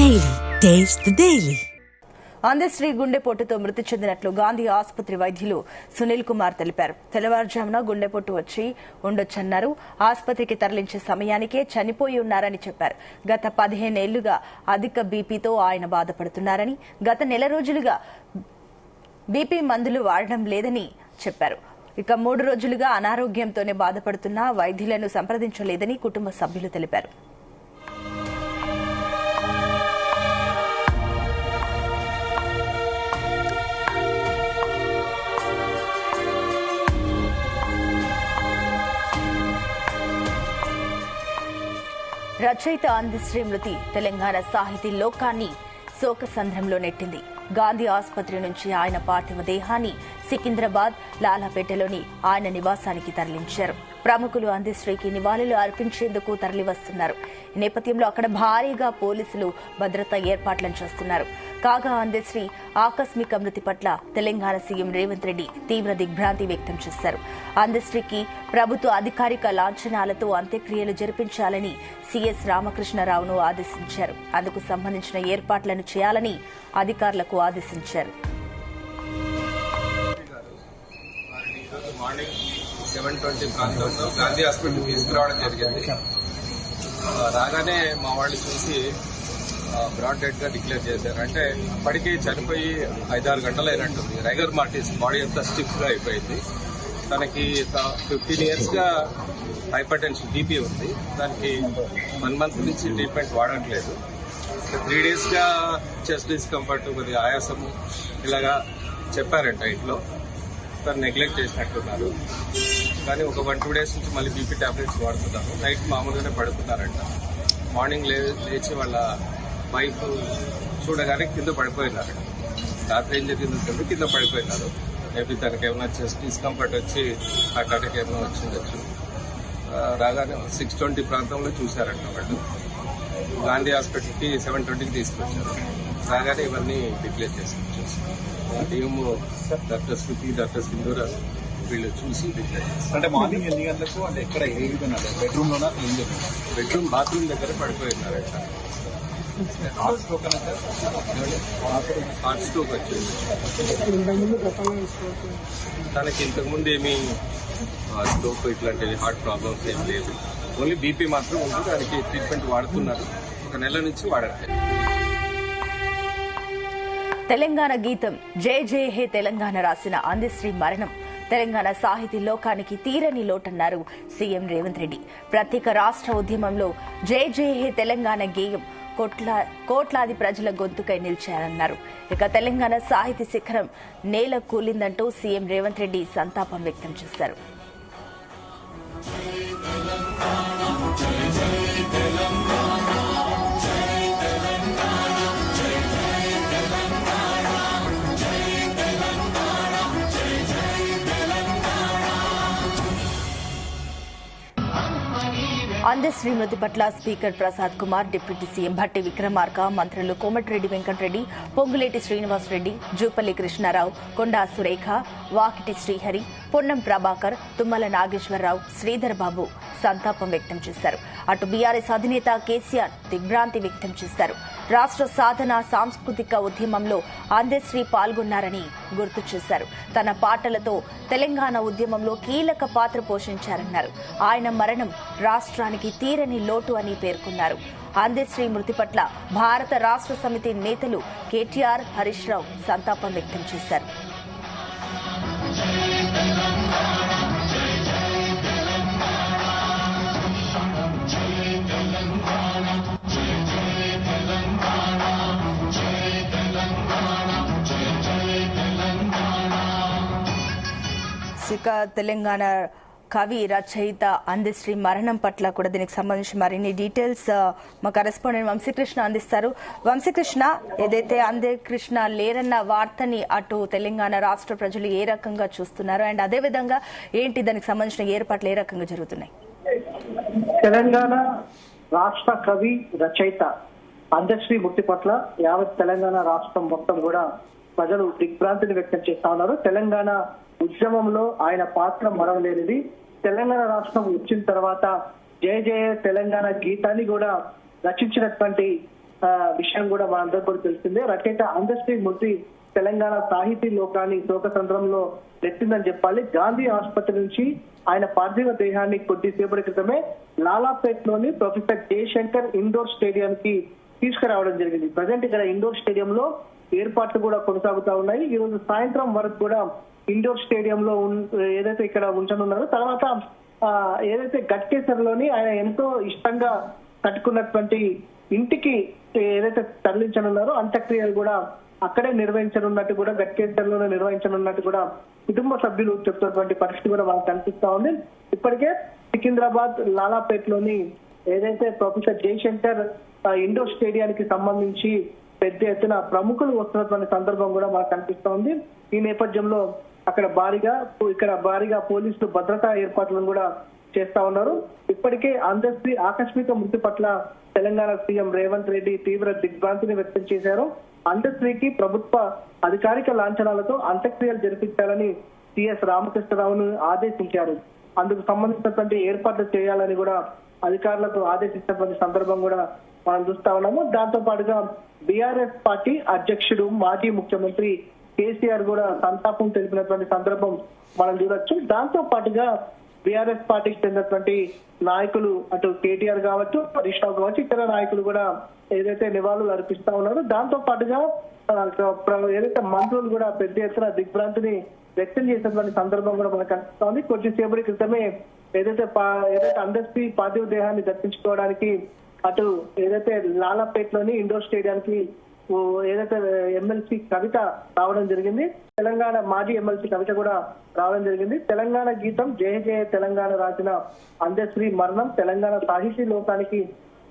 Daily. Taste the Daily. Andasri గుండెపోటుతో మృతి చెందినట్లు గాంధీ ఆసుపత్రి వైద్యులు సునీల్ కుమార్ తెలిపారు. తెల్లవారుజామున గుండెపోటు వచ్చి ఉండొచ్చన్నారు. ఆసుపత్రికి తరలించే సమయానికే చనిపోయి ఉన్నారని చెప్పారు. గత 15 ఏళ్లుగా అధిక బీపీతో ఆయన బాధపడుతున్నారని, గత నెల రోజులుగా బీపీ మందులు వాడడం లేదని చెప్పారు. ఇక 3 రోజులుగా అనారోగ్యంతోనే బాధపడుతున్న వైద్యులను సంప్రదించలేదని కుటుంబ సభ్యులు తెలిపారు. రచయిత అందశ్రీ మృతి తెలంగాణ సాహితీ లోకాన్ని శోకసంద్రంలో నెట్టింది. గాంధీ ఆసుపత్రి నుంచి ఆయన పార్థివ దేహాన్ని సికింద్రాబాద్ లాలాపేటలోని ఆయన నివాసానికి తరలించారు. ప్రముఖులు అందశ్రీకి నివాళులు అర్పించేందుకు తరలివస్తున్నారు. ఈ నేపథ్యంలో అక్కడ భారీగా పోలీసులు భద్రతా ఏర్పాట్లను చేస్తున్నారు. కాగా అందశ్రీ ఆకస్మిక మృతి పట్ల తెలంగాణ సీఎం రేవంత్ రెడ్డి తీవ్ర దిగ్భ్రాంతి వ్యక్తం చేశారు. అందశ్రీకి ప్రభుత్వ అధికారిక లాంఛనాలతో అంత్యక్రియలు జరిపించాలని సీఎస్ రామకృష్ణరావును ఆదేశించారు. అందుకు సంబంధించిన ఏర్పాట్లను చేయాలని అధికారులకు ఆదేశించారు. 7:20 ప్రాంతంలో గాంధీ హాస్పిటల్ తీసుకురావడం జరిగింది. రాగానే మా వాళ్ళు చూసి బ్రాడ్ డెడ్ గా డిక్లేర్ చేశారు. అంటే అప్పటికే చనిపోయి 5-6 గంటలు అయినట్టుంది. రైగర్ మార్టిస్ బాడీ అంతా స్టిఫ్ గా అయిపోయింది. తనకి 15 years గా హైపర్ టెన్షన్ బీపీ ఉంది. దానికి 1 month నుంచి ట్రీట్మెంట్ వాడట్లేదు. 3 days గా చెస్ట్ డిస్కంఫర్ట్, కొద్దిగా ఆయాసము ఇలాగా చెప్పారంట ఇంట్లో. తను నెగ్లెక్ట్ చేసినట్టున్నారు. కానీ ఒక 1-2 days నుంచి మళ్ళీ బీపీ టాబ్లెట్స్ వాడుతున్నారు. నైట్ మామూలుగానే పడుకున్నారంట. మార్నింగ్ లేచి వాళ్ళ వైఫ్ చూడగానే కింద పడిపోయినారు. రాత్రి ఏం జరిగిందో తెలియదు, కింద పడిపోయినారు. మేబీ తనకి ఏమైనా చెస్ట్ డిస్కంఫర్ట్ వచ్చి హార్ట్ అటాక్ ఏమైనా వచ్చిందచ్చు. రాగానే 6:20 ప్రాంతంలో చూశారంట వాళ్ళు. గాంధీ హాస్పిటల్కి 7:20కి తీసుకొచ్చారు. రాగానే ఇవన్నీ డిక్లేర్ చేసుకొచ్చారు. టీమ్ డాక్టర్ శృతి, డాక్టర్ సింధూర వీళ్ళు చూసి డిక్లేర్ చేస్తారు. అంటే మార్నింగ్ ఎన్ని గంటలకు అంటే ఎక్కడ బెడ్రూమ్ లోనా? బెడ్రూమ్ బాత్రూమ్ దగ్గర పడిపోయినారంట. హార్ట్ స్ట్రోక్ వచ్చింది తనకి. ఇంతకుముందు ఏమీ స్ట్రోక్ ఇట్లాంటివి హార్ట్ ప్రాబ్లమ్స్ ఏం లేదు. ఓన్లీ బీపీ మాత్రం ఉంది. దానికి ట్రీట్మెంట్ వాడుతున్నారు. 1 నెల నుంచి వాడట్లేదు. తెలంగాణ గీతం జై జై హే తెలంగాణ రాసిన అందశ్రీ మరణం తెలంగాణ సాహితీ లోకానికి తీరని లోటన్నారు సీఎం రేవంత్ రెడ్డి. ప్రత్యేక రాష్ట్ర ఉద్యమంలో జై జై హే తెలంగాణ గేయం కోట్లాది ప్రజల గొంతుకై నిలిచారన్నారు. ఇక తెలంగాణ సాహితీ శిఖరం నేల కూలిందంటూ సీఎం రేవంత్ రెడ్డి సంతాపం వ్యక్తం చేశారు. అందశ్రీ మృతి పట్ల speaker Prasad Kumar, deputy CM Bhatti Vikramarka, మంత్రులు కోమటిరెడ్డి వెంకటరెడ్డి, పొంగులేటి శ్రీనివాసరెడ్డి, జూపల్లి కృష్ణారావు, కొండా సురేఖ, వాకిటి శ్రీహరి, పొన్నం ప్రభాకర్, తుమ్మల నాగేశ్వరరావు, శ్రీధర్ బాబు సంతాపం వ్యక్తం చేశారు. అటు బీఆర్ఎస్ అధినేత కేసీఆర్ దిగ్భ్రాంతి వ్యక్తం చేశారు. రాష్ట్ర సాధన సాంస్కృతిక ఉద్యమంలో అందశ్రీ పాల్గొన్నారని గుర్తు చేశారు. తన పాటలతో తెలంగాణ ఉద్యమంలో కీలక పాత్ర పోషించారన్నారు. ఆయన మరణం రాష్ట్రానికి తీరని లోటు అని పేర్కొన్నారు. అందశ్రీ మృతి పట్ల భారత రాష్ట్ర సమితి నేతలు కేటీఆర్, హరీష్ రావు సంతాపం వ్యక్తం చేశారు. తెలంగాణ కవి, రచయిత అందశ్రీ మరణం పట్ల కూడా దీనికి సంబంధించి మరిన్ని డీటెయిల్స్ మా కరెస్పాండెంట్ వంశీకృష్ణ అందిస్తారు. వంశీకృష్ణ, ఏదైతే అందకృష్ణ లేరన్న వార్తని అటు తెలంగాణ రాష్ట్ర ప్రజలు ఏ రకంగా చూస్తున్నారు, అండ్ అదే విధంగా ఏంటి దానికి సంబంధించిన ఏర్పాట్లు ఏ రకంగా జరుగుతున్నాయి? తెలంగాణ రాష్ట్ర కవి, రచయిత అందశ్రీ మృతి పట్ల యావత్ తెలంగాణ రాష్ట్రం మొత్తం కూడా ప్రజలు దిగ్భ్రాంతిని వ్యక్తం చేస్తా ఉన్నారు. తెలంగాణ ఉద్యమంలో ఆయన పాత్ర మరవలేనిది. తెలంగాణ రాష్ట్రం వచ్చిన తర్వాత జయ జయ తెలంగాణ గీతాన్ని కూడా రచించినటువంటి విషయం కూడా మనందరూ కూడా తెలిసిందే. రచయిత అందశ్రీ మూర్తి తెలంగాణ సాహితీ లోకాన్ని శోకసంద్రంలో నెట్టిందని చెప్పాలి. గాంధీ ఆసుపత్రి నుంచి ఆయన పార్థివ దేహాన్ని కొద్దిసేపటి క్రితమే లాలాపేట్లోని ప్రొఫెసర్ జయశంకర్ ఇండోర్ స్టేడియానికి తీసుకురావడం జరిగింది. ప్రజెంట్ ఇక్కడ ఇండోర్ స్టేడియంలో ఏర్పాట్లు కూడా కొనసాగుతా ఉన్నాయి. ఈ రోజు సాయంత్రం వరకు కూడా ఇండోర్ స్టేడియంలో ఏదైతే ఇక్కడ ఉంచనున్నారో, తర్వాత ఏదైతే గట్కేసర్లోని ఆయన ఎంతో ఇష్టంగా కట్టుకున్నటువంటి ఇంటికి ఏదైతే తరలించనున్నారో అంత్యక్రియలు కూడా అక్కడే నిర్వహించనున్నట్టు కూడా గట్కేసర్లోనే నిర్వహించనున్నట్టు కూడా కుటుంబ సభ్యులు చెప్తున్నటువంటి పరిస్థితి కూడా మనకు కనిపిస్తా ఉంది. ఇప్పటికే సికింద్రాబాద్ లాలాపేట్లోని ఏదైతే ప్రొఫెసర్ జయశంకర్ ఇండోర్ స్టేడియానికి సంబంధించి పెద్ద ఎత్తున ప్రముఖులు వస్తున్నటువంటి సందర్భం కూడా మనకు కనిపిస్తా ఉంది. ఈ నేపథ్యంలో అక్కడ భారీగా పోలీసులు భద్రతా ఏర్పాట్లను కూడా చేస్తా ఉన్నారు. ఇప్పటికే అందశ్రీ ఆకస్మిక మృతి పట్ల తెలంగాణ సీఎం రేవంత్ రెడ్డి తీవ్ర దిగ్భ్రాంతిని వ్యక్తం చేశారు. అందశ్రీకి ప్రభుత్వ అధికారిక లాంఛనాలతో అంత్యక్రియలు జరిపించాలని సిఎస్ రామకృష్ణరావును ఆదేశించారు. అందుకు సంబంధించినటువంటి ఏర్పాట్లు చేయాలని కూడా అధికారులకు ఆదేశించినటువంటి సందర్భం కూడా మనం చూస్తా ఉన్నాము. దాంతో పాటుగా బీఆర్ఎస్ పార్టీ అధ్యక్షుడు మాజీ ముఖ్యమంత్రి కేసీఆర్ కూడా సంతాపం తెలిపినటువంటి సందర్భం మనం చూడొచ్చు. దాంతో పాటుగా బీఆర్ఎస్ పార్టీకి చెందినటువంటి నాయకులు అటు కేటీఆర్ కావచ్చు, హరీష్ రావు కావచ్చు, ఇతర నాయకులు కూడా ఏదైతే నివాళులు అర్పిస్తా ఉన్నారో దాంతో పాటుగా ఏదైతే మంత్రులు కూడా పెద్ద ఎత్తున దిగ్భ్రాంతిని వ్యక్తం చేసినటువంటి సందర్భం కూడా మనకు కనిపిస్తా ఉంది. కొద్దిసేపటి క్రితమే ఏదైతే అందశ్రీ పార్థివ దేహాన్ని దర్శించుకోవడానికి అటు ఏదైతే లాలాపేట్లోని ఇండోర్ స్టేడియానికి ఏదైతే ఎమ్మెల్సీ కవిత రావడం జరిగింది, తెలంగాణ మాజీ ఎమ్మెల్సీ కవిత కూడా రావడం జరిగింది. తెలంగాణ గీతం జయ జయ తెలంగాణ రాసిన అందశ్రీ మరణం తెలంగాణ సాహితీ లోకానికి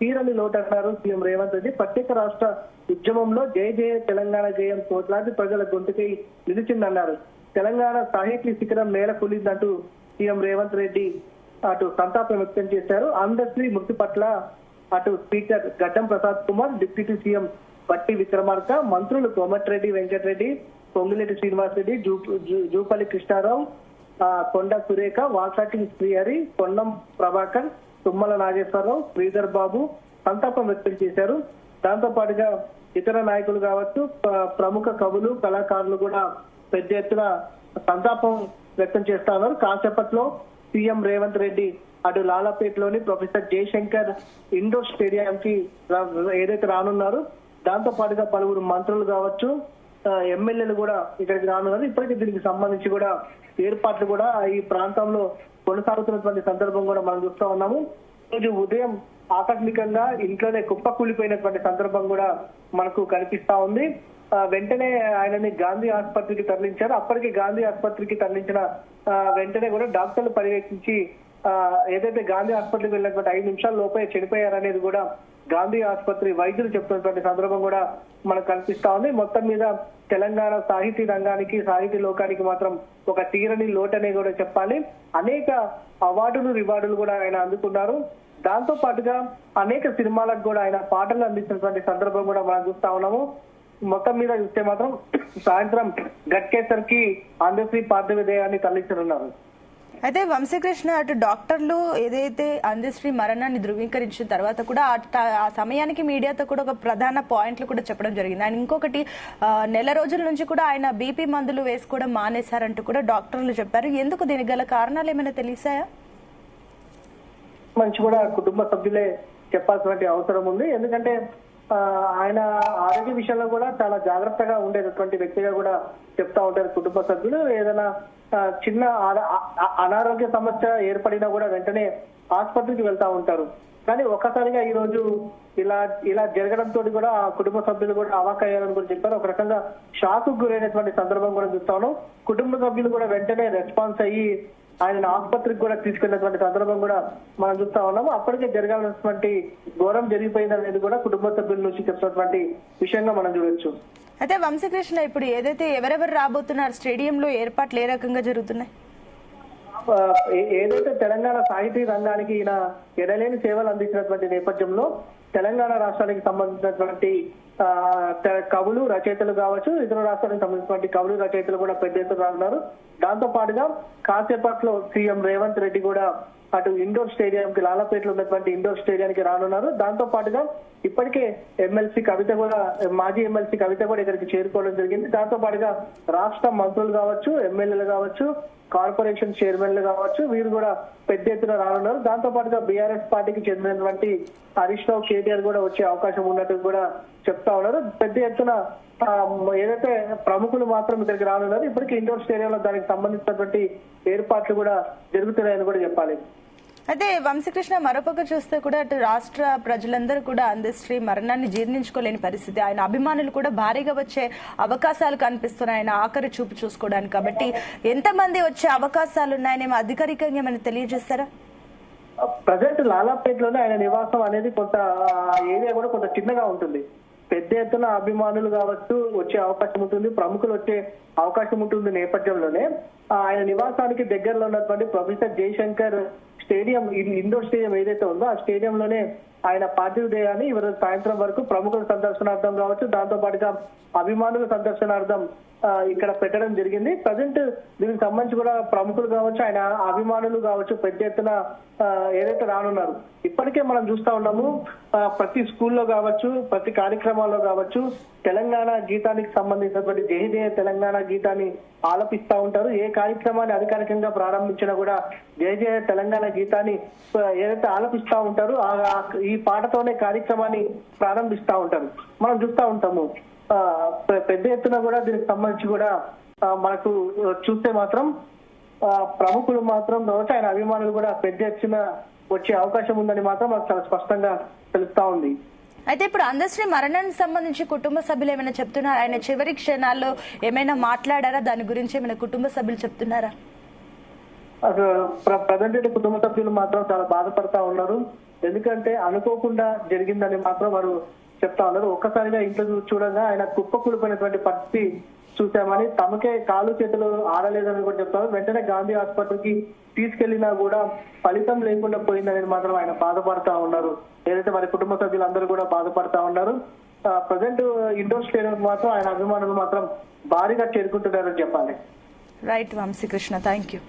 తీరని లోటన్నారు సీఎం రేవంత్ రెడ్డి. ప్రత్యేక రాష్ట్ర ఉద్యమంలో జయ జయ తెలంగాణ గేయం కోట్లాది ప్రజల గొంతుకై నిలిచిందన్నారు. తెలంగాణ సాహితీ శిఖరం నేల కూలిందంటూ సీఎం రేవంత్ రెడ్డి అటు సంతాపం వ్యక్తం చేశారు. అందశ్రీ మృతి పట్ల అటు స్పీకర్ గడ్డం ప్రసాద్ కుమార్, డిప్యూటీ సీఎం బట్టి విక్రమార్క, మంత్రులు కోమటిరెడ్డి వెంకటరెడ్డి, పొంగులేటి శ్రీనివాస్ రెడ్డి, జూపల్లి కృష్ణారావు, కొండ సురేఖ, వాసాటి శ్రీహరి, పొన్నం ప్రభాకర్, తుమ్మల నాగేశ్వరరావు, శ్రీధర్ బాబు సంతాపం వ్యక్తం చేశారు. దాంతో పాటుగా ఇతర నాయకులు కావచ్చు, ప్రముఖ కవులు, కళాకారులు కూడా పెద్ద ఎత్తున సంతాపం వ్యక్తం చేస్తా ఉన్నారు. కాసేపట్లో సీఎం రేవంత్ రెడ్డి అటు లాలాపేట్లోని ప్రొఫెసర్ జయశంకర్ ఇండోర్ స్టేడియంకి ఏదైతే రానున్నారు, దాంతో పాటుగా పలువురు మంత్రులు కావచ్చు, ఎమ్మెల్యేలు కూడా ఇక్కడికి రానున్నారు. ఇప్పటికీ దీనికి సంబంధించి కూడా ఏర్పాట్లు కూడా ఈ ప్రాంతంలో కొనసాగుతున్నటువంటి సందర్భం కూడా మనం చూస్తా ఉన్నాము. రోజు ఉదయం ఆకస్మికంగా ఇంట్లోనే కుప్పకూలిపోయినటువంటి సందర్భం కూడా మనకు కనిపిస్తా ఉంది. వెంటనే ఆయనని గాంధీ ఆసుపత్రికి తరలించారు. అప్పటికి గాంధీ ఆసుపత్రికి తరలించిన వెంటనే కూడా డాక్టర్లు పర్యవేక్షించి ఏదైతే గాంధీ ఆసుపత్రికి వెళ్ళినటువంటి 5 నిమిషాల లోపే చనిపోయారనేది కూడా గాంధీ ఆసుపత్రి వైద్యులు చెప్తున్నటువంటి సందర్భం కూడా మనకు కనిపిస్తా ఉంది. మొత్తం మీద తెలంగాణ సాహితీ రంగానికి, సాహితీ లోకానికి మాత్రం ఒక తీరని లోటనే కూడా చెప్పాలి. అనేక అవార్డులు, రివార్డులు కూడా ఆయన అందుకున్నారు. దాంతో పాటుగా అనేక సినిమాలకు కూడా ఆయన పాటలు అందించినటువంటి సందర్భం కూడా మనం చూస్తా ఉన్నాము. మొత్తం మీద చూస్తే మాత్రం సాయంత్రం గట్కేసర్ కి అందశ్రీ పార్థివ దేహాన్ని తరలించనున్నారు. అయితే వంశీకృష్ణ, అటు డాక్టర్లు ఏదైతే అందశ్రీ మరణాన్ని ధృవీకరించిన తర్వాత కూడా ఆ సమయానికి మీడియాతో కూడా ఒక ప్రధాన పాయింట్లు కూడా చెప్పడం జరిగింది. ఆయన ఇంకొకటి నెల రోజుల నుంచి కూడా ఆయన బీపీ మందులు వేసుకోవడం మానేశారంటూ కూడా డాక్టర్లు చెప్పారు. ఎందుకు? దీనికి గల కారణాలు ఏమైనా తెలిసాయా? మంచి కూడా కుటుంబ సభ్యులే చెప్పాల్సినటువంటి అవసరం ఉంది. ఎందుకంటే ఆయన ఆరోగ్య విషయంలో కూడా చాలా జాగ్రత్తగా ఉండేటటువంటి వ్యక్తిగా కూడా చెప్తా ఉంటారు కుటుంబ సభ్యులు. ఏదైనా చిన్న అనారోగ్య సమస్య ఏర్పడినా కూడా వెంటనే ఆసుపత్రికి వెళ్తా ఉంటారు. కానీ ఒక్కసారిగా ఈ రోజు ఇలా జరగడంతో కూడా ఆ కుటుంబ సభ్యులు కూడా అవాక్కయ్యారని కూడా చెప్పారు. ఒక రకంగా షాక్ గురైనటువంటి సందర్భం కూడా చూస్తాను. కుటుంబ సభ్యులు కూడా వెంటనే రెస్పాన్స్ అయ్యి ఆయన ఆసుపత్రికి కూడా తీసుకెళ్లినటువంటి సందర్భం కూడా మనం చూస్తా ఉన్నాము. అప్పటికే జరగాల్సినటువంటి ఘోరం జరిగిపోయిందనేది కూడా కుటుంబ సభ్యుల నుంచి చెప్తున్నటువంటి విషయంగా మనం చూడొచ్చు. అయితే వంశకృష్ణ, ఇప్పుడు ఏదైతే ఎవరెవరు రాబోతున్నారు, స్టేడియంలో ఏర్పాట్లు ఏ రకంగా జరుగుతున్నాయి? ఏదైతే తెలంగాణ సాహితీ రంగానికి ఈయన ఎడలేని సేవలు అందించినటువంటి నేపథ్యంలో తెలంగాణ రాష్ట్రానికి సంబంధించినటువంటి కవులు, రచయితలు కావచ్చు, ఇతర రాష్ట్రానికి సంబంధించినటువంటి కవులు, రచయితలు కూడా పెద్ద ఎత్తున రానున్నారు. దాంతో పాటుగా కాసేపట్లో సీఎం రేవంత్ రెడ్డి కూడా అటు ఇండోర్ స్టేడియంకి లాలాపేటలో ఉన్నటువంటి ఇండోర్ స్టేడియానికి రానున్నారు. దాంతో పాటుగా ఇప్పటికే ఎమ్మెల్సీ కవిత కూడా, మాజీ ఎమ్మెల్సీ కవిత కూడా ఇక్కడికి చేరుకోవడం జరిగింది. దాంతో పాటుగా రాష్ట్ర మంత్రులు కావచ్చు, ఎమ్మెల్యేలు కావచ్చు, కార్పొరేషన్ చైర్మన్లు కావచ్చు, వీరు కూడా పెద్ద ఎత్తున రానున్నారు. దాంతో పాటుగా బీఆర్ఎస్ పార్టీకి చెందినటువంటి హరీష్ రావు, కేటీఆర్ కూడా వచ్చే అవకాశం ఉన్నట్టు కూడా చెప్తా ఉన్నారు. పెద్ద ఎత్తున ఏదైతే ప్రముఖులు మాత్రం ఇక్కడికి రానున్నారు. ఇప్పటికీ ఇండోర్ స్టేడియంలో దానికి సంబంధించినటువంటి ఏర్పాట్లు కూడా జరుగుతున్నాయని కూడా చెప్పాలి. అయితే వంశీకృష్ణ, మరోపక్క చూస్తే కూడా అటు రాష్ట్ర ప్రజలందరూ కూడా అందశ్రీ మరణాన్ని జీర్ణించుకోలేని పరిస్థితి. ఆయన అభిమానులు కూడా భారీగా వచ్చే అవకాశాలు కనిపిస్తున్నాయి ఆయన ఆఖరి చూపు చూసుకోవడానికి. కాబట్టి ఎంతమంది వచ్చే అవకాశాలు ఉన్నాయని అధికారికంగా ఏమైనా తెలియజేస్తారా? ప్రజెంట్ లాలాపేటలోనే ఆయన నివాసం అనేది కొంత ఏరియా కూడా కొంత చిన్నగా ఉంటుంది. పెద్ద ఎత్తున అభిమానులు కావచ్చు వచ్చే అవకాశం ఉంటుంది, ప్రముఖులు వచ్చే అవకాశం ఉంటుంది. నేపథ్యంలోనే ఆయన నివాసానికి దగ్గరలో ఉన్నటువంటి professor Jayashankar stadium, indoor stadium ఏదైతే ఉందో ఆ స్టేడియంలోనే ఆయన పార్థివ దేహాన్ని ఈరోజు సాయంత్రం వరకు ప్రముఖుల సందర్శనార్థం కావచ్చు, దాంతో పాటుగా అభిమానుల సందర్శనార్థం ఇక్కడ పెట్టడం జరిగింది. ప్రజెంట్ దీనికి సంబంధించి కూడా ప్రముఖులు కావచ్చు, ఆయన అభిమానులు కావచ్చు పెద్ద ఎత్తున ఏదైతే రానున్నారు. ఇప్పటికే మనం చూస్తా ఉన్నాము, ప్రతి స్కూల్లో కావచ్చు, ప్రతి కార్యక్రమాల్లో కావచ్చు తెలంగాణ గీతానికి సంబంధించినటువంటి జై జయ తెలంగాణ గీతాన్ని ఆలపిస్తా ఉంటారు. ఏ కార్యక్రమాన్ని అధికారికంగా ప్రారంభించినా కూడా జై జయ తెలంగాణ గీతాన్ని ఏదైతే ఆలపిస్తా ఉంటారో ఈ పాటతోనే కార్యక్రమాన్ని ప్రారంభిస్తా ఉంటారు. మనం చూస్తా ఉంటాము. పెద్ద ఎత్తున కూడా దీనికి సంబంధించి కూడా మనకు చూస్తే మాత్రం ప్రముఖులు మాత్రం కావచ్చు, ఆయన అభిమానులు కూడా పెద్ద ఎత్తున వచ్చే అవకాశం ఉందని మాత్రం మనకు చాలా స్పష్టంగా తెలుస్తా ఉంది. అయితే ఇప్పుడు అందశ్రీ మరణానికి సంబంధించి కుటుంబ సభ్యులు ఏమైనా చెప్తున్నారా? ఆయన చివరి క్షణాల్లో ఏమైనా మాట్లాడారా? దాని గురించి ఏమైనా కుటుంబ సభ్యులు చెప్తున్నారా? ప్రజెంట్ కుటుంబ సభ్యులు మాత్రం చాలా బాధపడతా ఉన్నారు. ఎందుకంటే అనుకోకుండా జరిగిందని మాత్రం వారు చెప్తా ఉన్నారు. ఒక్కసారిగా ఇంట్లో చూడగా ఆయన కుప్పకూలిపోయినటువంటి పరిస్థితి చూసామని, తమకే కాలు చేతులు ఆడలేదని కూడా చెప్తారు. వెంటనే గాంధీ ఆసుపత్రికి తీసుకెళ్లినా కూడా ఫలితం లేకుండా పోయిందని మాత్రం ఆయన బాధపడతా ఉన్నారు. ఏదైతే వారి కుటుంబ సభ్యులందరూ కూడా బాధపడతా ఉన్నారు. ప్రజెంట్ ఇండోర్ స్టేడియం మాత్రం ఆయన అభిమానులు మాత్రం భారీగా చేరుకుంటున్నారని చెప్పాలి. Right Vamshikrishna, thank you.